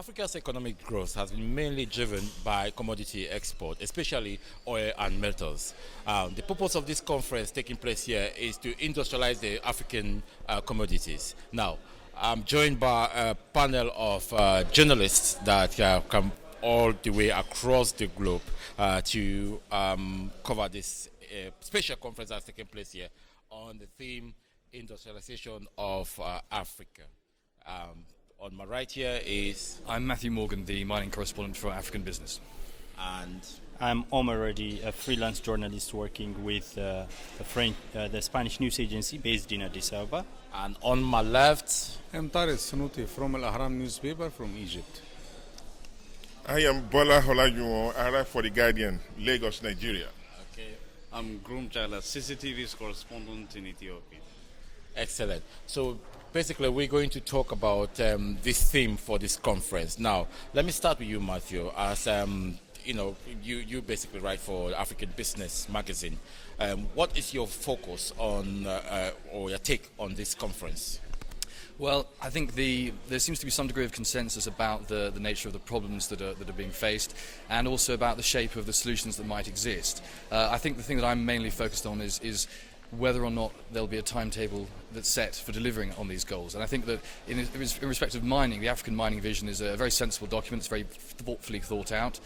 Africa's economic growth has been mainly driven by commodity export, especially oil and metals. The purpose of this conference taking place here is to industrialize the African commodities. Now, I'm joined by a panel of journalists that come all the way across the globe to cover this special conference that's taking place here on the theme industrialization of Africa. On my right here is... I'm Matthew Morgan, the mining correspondent for African Business. And I'm Omar Reddy, a freelance journalist working with the Spanish news agency based in Addis Ababa. And on my left... I'm Tariq Sanuti from Al Ahram newspaper from Egypt. I am Bola Holajuwon. I write for The Guardian, Lagos, Nigeria. Okay. I'm Groom Jala, CCTV's correspondent in Ethiopia. Excellent. So basically we're going to talk about this theme for this conference. Now, let me start with you, Matthew, as you basically write for African Business magazine. What is your focus on or your take on this conference? Well, I think there seems to be some degree of consensus about the nature of the problems that are being faced, and also about the shape of the solutions that might exist. I think the thing that I'm mainly focused on is whether or not there'll be a timetable that's set for delivering on these goals. And I think that in respect of mining, the African mining vision is a very sensible document. It's very thoughtfully thought out.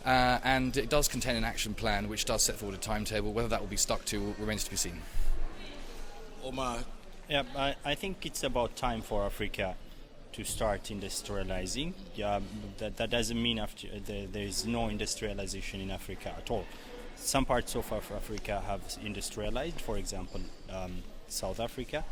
And it does contain an action plan which does set forward a timetable. Whether that will be stuck to remains to be seen. Omar? Yeah, I think it's about time for Africa to start industrializing. That doesn't mean there is no industrialization in Africa at all. Some parts of Africa have industrialized, for example, South Africa,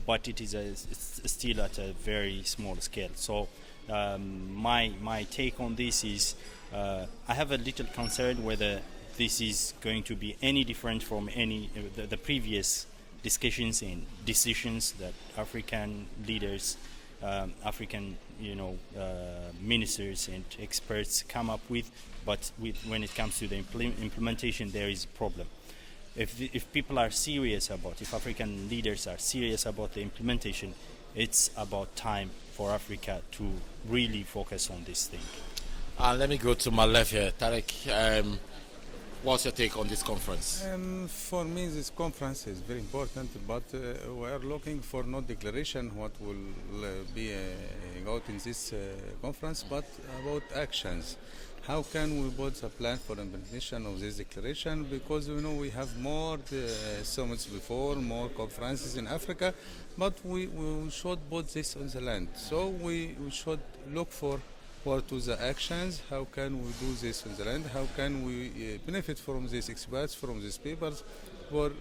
but it's still at a very small scale. So my take on this is I have a little concern whether this is going to be any different from the previous discussions and decisions that African leaders, African ministers and experts come up with, but when it comes to the implementation, there is a problem. If people are serious if African leaders are serious about the implementation, it's about time for Africa to really focus on this thing. Let me go to my left here. Tariq, what's your take on this conference? For me, this conference is very important, but we are looking for no declaration what will be out in this conference, but about actions. How can we put a plan for implementation of this declaration? Because we have more summits before, more conferences in Africa, but we should put this on the land. So we should look for what are the actions, how can we do this on the land, how can we benefit from these experts, from these papers, for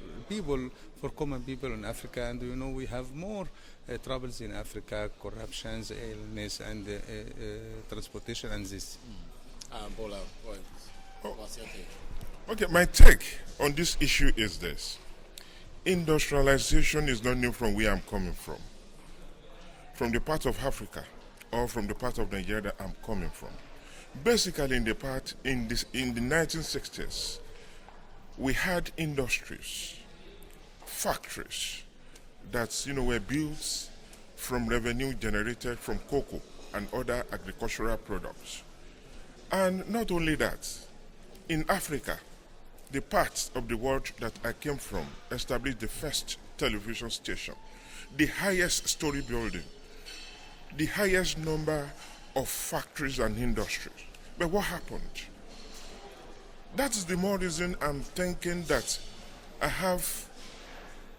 common people in Africa. And we have more troubles in Africa, corruptions, illness, and transportation, and this. Bola, what's your take? Okay, my take on this issue is this. Industrialization is not new from where I'm coming from the part of Africa, or from the part of Nigeria that I'm coming from. Basically, in the 1960s, we had industries, factories that were built from revenue generated from cocoa and other agricultural products. And not only that, in Africa, the part of the world that I came from established the first television station, the highest story building, the highest number of factories and industries. But what happened? That is the more reason I'm thinking that I have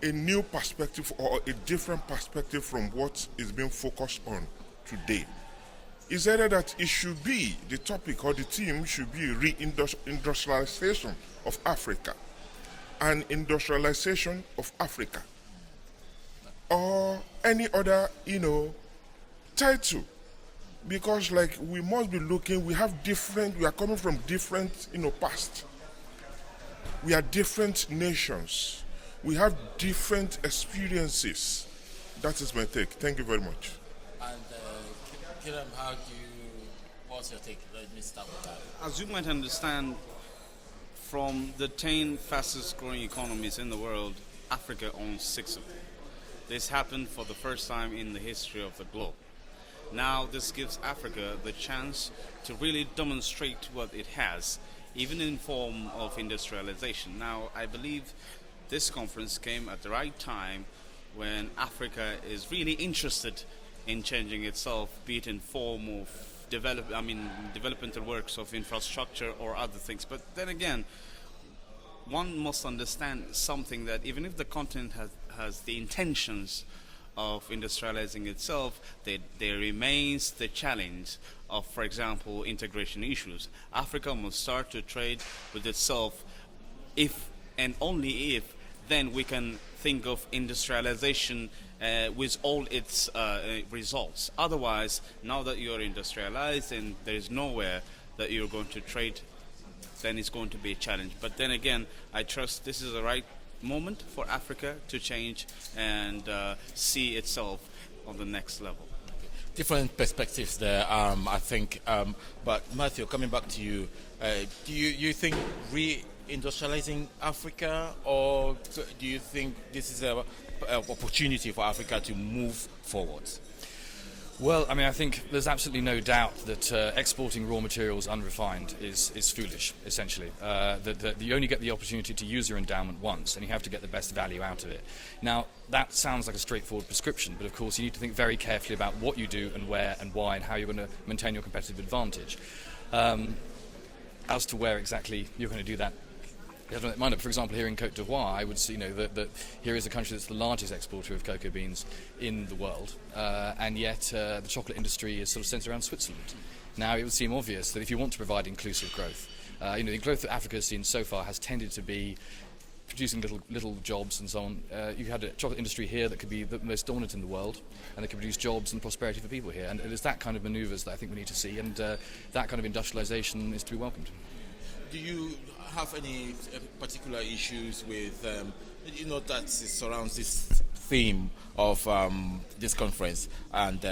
a new perspective or a different perspective from what is being focused on today. Is either that it should be, the topic or the theme should be reindustrialization of Africa and industrialization of Africa, or any other, title, because we must be looking, we are coming from different, past. We are different nations. We have different experiences. That is my take. Thank you very much. And Kiram, what's your take? Let me start with that. As you might understand, from the 10 fastest growing economies in the world, Africa owns 6 of them. This happened for the first time in the history of the globe. Now this gives Africa the chance to really demonstrate what it has, even in form of industrialization. Now, I believe this conference came at the right time when Africa is really interested in changing itself, be it in form of developmental works of infrastructure or other things. But then again, one must understand something, that even if the continent has the intentions of industrializing itself, there remains the challenge of, for example, integration issues. Africa must start to trade with itself if and only if then we can think of industrialization with all its results. Otherwise, now that you're industrialized and there is nowhere that you're going to trade, then it's going to be a challenge. But then again, I trust this is the right moment for Africa to change and see itself on the next level. Different perspectives there, I think. But Matthew, coming back to you, do you think reindustrializing Africa, or do you think this is an opportunity for Africa to move forward? Well, I mean, I think there's absolutely no doubt that exporting raw materials unrefined is foolish, essentially. That you only get the opportunity to use your endowment once, and you have to get the best value out of it. Now, that sounds like a straightforward prescription, but of course you need to think very carefully about what you do and where and why and how you're going to maintain your competitive advantage. As to where exactly you're going to do that, I don't mind it. For example, here in Côte d'Ivoire, I would see, that here is a country that's the largest exporter of cocoa beans in the world, and yet the chocolate industry is sort of centered around Switzerland. Now, it would seem obvious that if you want to provide inclusive growth, the growth that Africa has seen so far has tended to be producing little jobs and so on. You had a chocolate industry here that could be the most dominant in the world, and that could produce jobs and prosperity for people here. And it is that kind of manoeuvres that I think we need to see, and that kind of industrialization is to be welcomed. Do you have any particular issues with, that surrounds this theme of this conference? And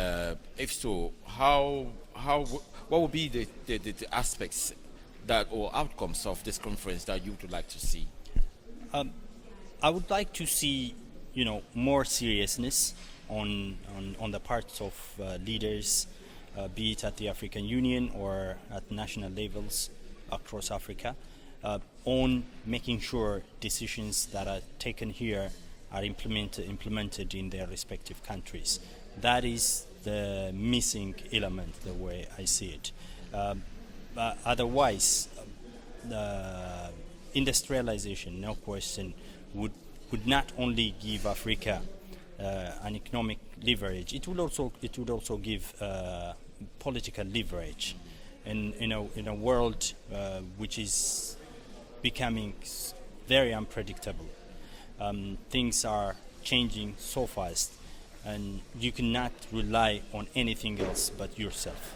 if so, what would be the aspects that or outcomes of this conference that you would like to see? I would like to see, more seriousness on the parts of leaders, be it at the African Union or at national levels across Africa, on making sure decisions that are taken here are implemented in their respective countries. That is the missing element, the way I see it. Otherwise, industrialization, no question, would not only give Africa an economic leverage, it would also give political leverage. In a world which is becoming very unpredictable, things are changing so fast, and you cannot rely on anything else but yourself.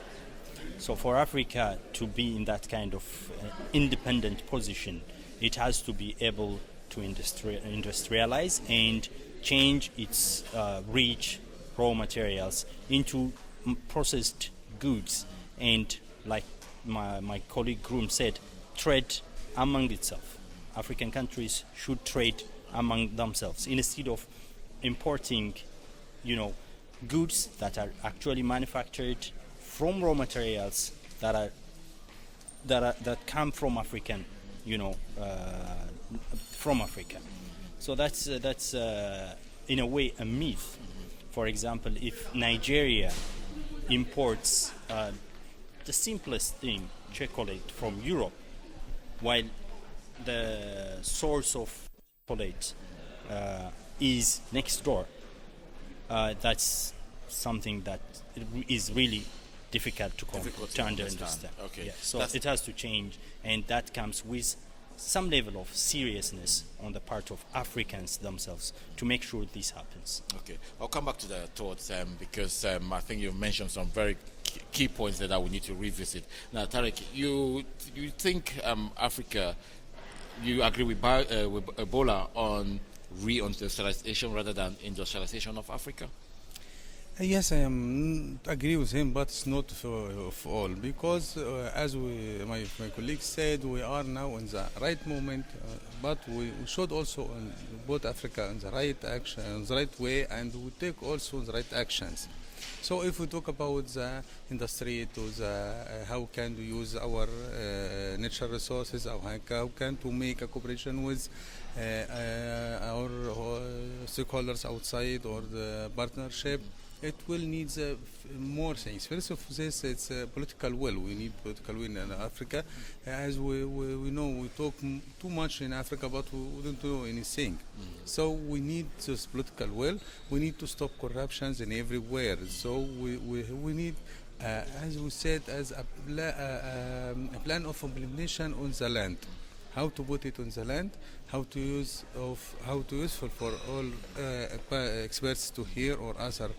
So for Africa to be in that kind of independent position, it has to be able to industrialize and change its rich raw materials into processed goods, and like my colleague Groom said, trade among itself. African countries should trade among themselves instead of importing, goods that are actually manufactured from raw materials that come from African, from Africa. So that's in a way a myth. For example, if Nigeria imports the simplest thing, chocolate, from Europe, while the source of chocolate is next door, that's something that is really difficult to understand. Okay. Yeah. So it has to change, and that comes with some level of seriousness on the part of Africans themselves to make sure this happens. Okay, I'll come back to the thoughts because I think you've mentioned some very key points that I will need to revisit. Now, Tariq, you think Africa, you agree with Ebola on reindustrialization rather than industrialization of Africa? Yes, I agree with him, but it's not for all, because as my colleague said, we are now in the right moment, but we should also put Africa in the right action, in the right way, and we take also the right actions. So if we talk about the industry to the how can we use our natural resources, or how can to make a cooperation with our stakeholders outside or the partnership, it will need more things. First of this, it's political will. We need political will in Africa. As we know, we talk too much in Africa, but we don't do anything. So we need this political will. We need to stop corruptions in everywhere. So we need, as we said, as a plan of implementation on the land. How to put it on the land, how to useful for all experts to hear or other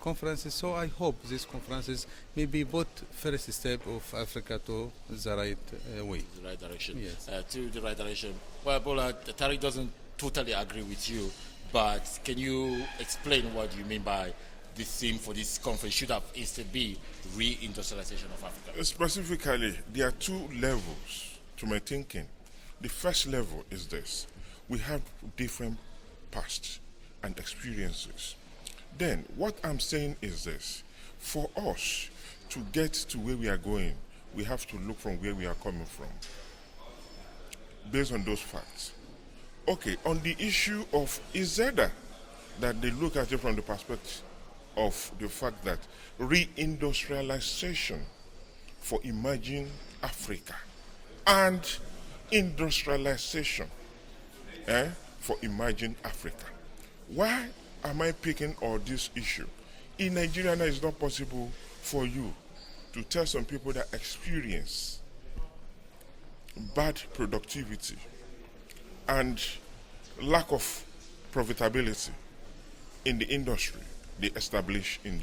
conferences. So I hope these conferences may be put first step of Africa to the right way. The right direction. Yes. To the right direction. Well, Bola, Tariq doesn't totally agree with you, but can you explain what you mean by the theme for this conference should have instead be reindustrialization of Africa? Specifically, there are two levels to my thinking. The first level is this: we have different pasts and experiences. Then what I'm saying is this: for us to get to where we are going, we have to look from where we are coming from based on those facts. Okay, on the issue of ECA, that they look at it from the perspective of the fact that reindustrialization for emerging Africa and industrialization for emerging Africa. Why am I picking all this issue? In Nigeria now, it's not possible for you to tell some people that experience bad productivity and lack of profitability in the industry they established in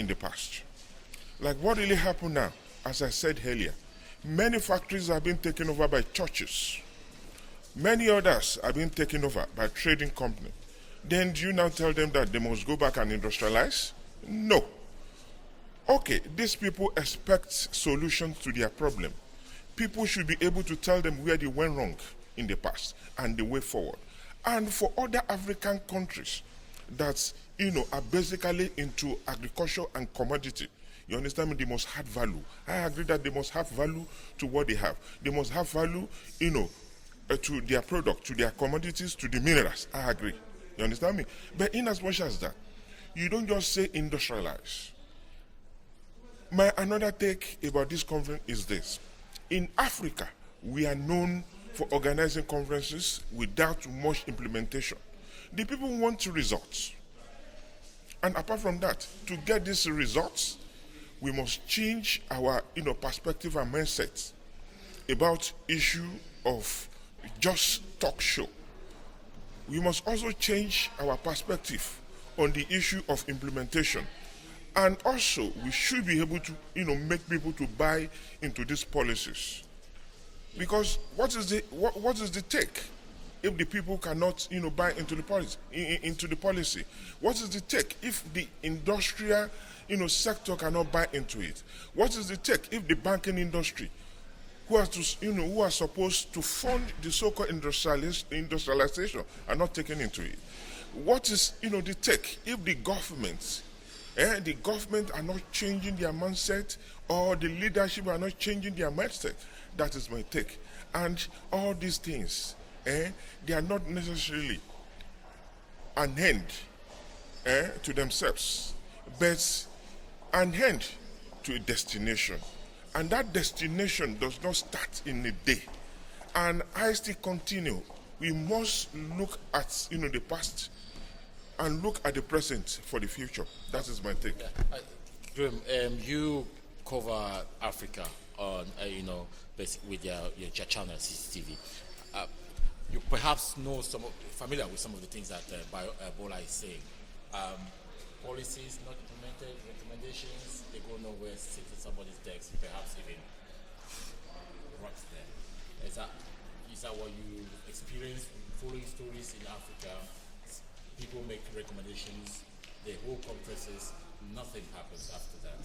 the past. Like what really happened now, as I said earlier, many factories are being taken over by churches. Many others are being taken over by trading companies. Then do you now tell them that they must go back and industrialize? No. Okay, these people expect solutions to their problem. People should be able to tell them where they went wrong in the past and the way forward. And for other African countries that are basically into agriculture and commodity, you understand me? They must add value. I agree that they must have value to what they have. They must have value, to their product, to their commodities, to the minerals. I agree. You understand me? But in as much as that, you don't just say industrialize. My another take about this conference is this: in Africa, we are known for organizing conferences without much implementation. The people want results. And apart from that, to get these results, we must change our perspective and mindset about issue of just talk show. We must also change our perspective on the issue of implementation. And also, we should be able to, make people to buy into these policies. Because what is the take if the people cannot, buy into the policy? What is the take if the industrial, sector cannot buy into it? What is the take if the banking industry, who are supposed to fund the so-called industrialization, are not taken into it? What is, the take if the government are not changing their mindset, or the leadership are not changing their mindset? That is my take. And all these things, they are not necessarily an end to themselves, but an end to a destination. And that destination does not start in a day. And I still continue. We must look at the past and look at the present for the future. That is my take. Graham, you cover Africa on with your channel CCTV. You perhaps familiar with some of the things that Bola is saying. Policies not implemented, recommendations, they go nowhere, sit in somebody's desk, perhaps even rots there. Is that what you experience following stories in Africa? People make recommendations, they hold conferences, nothing happens after that.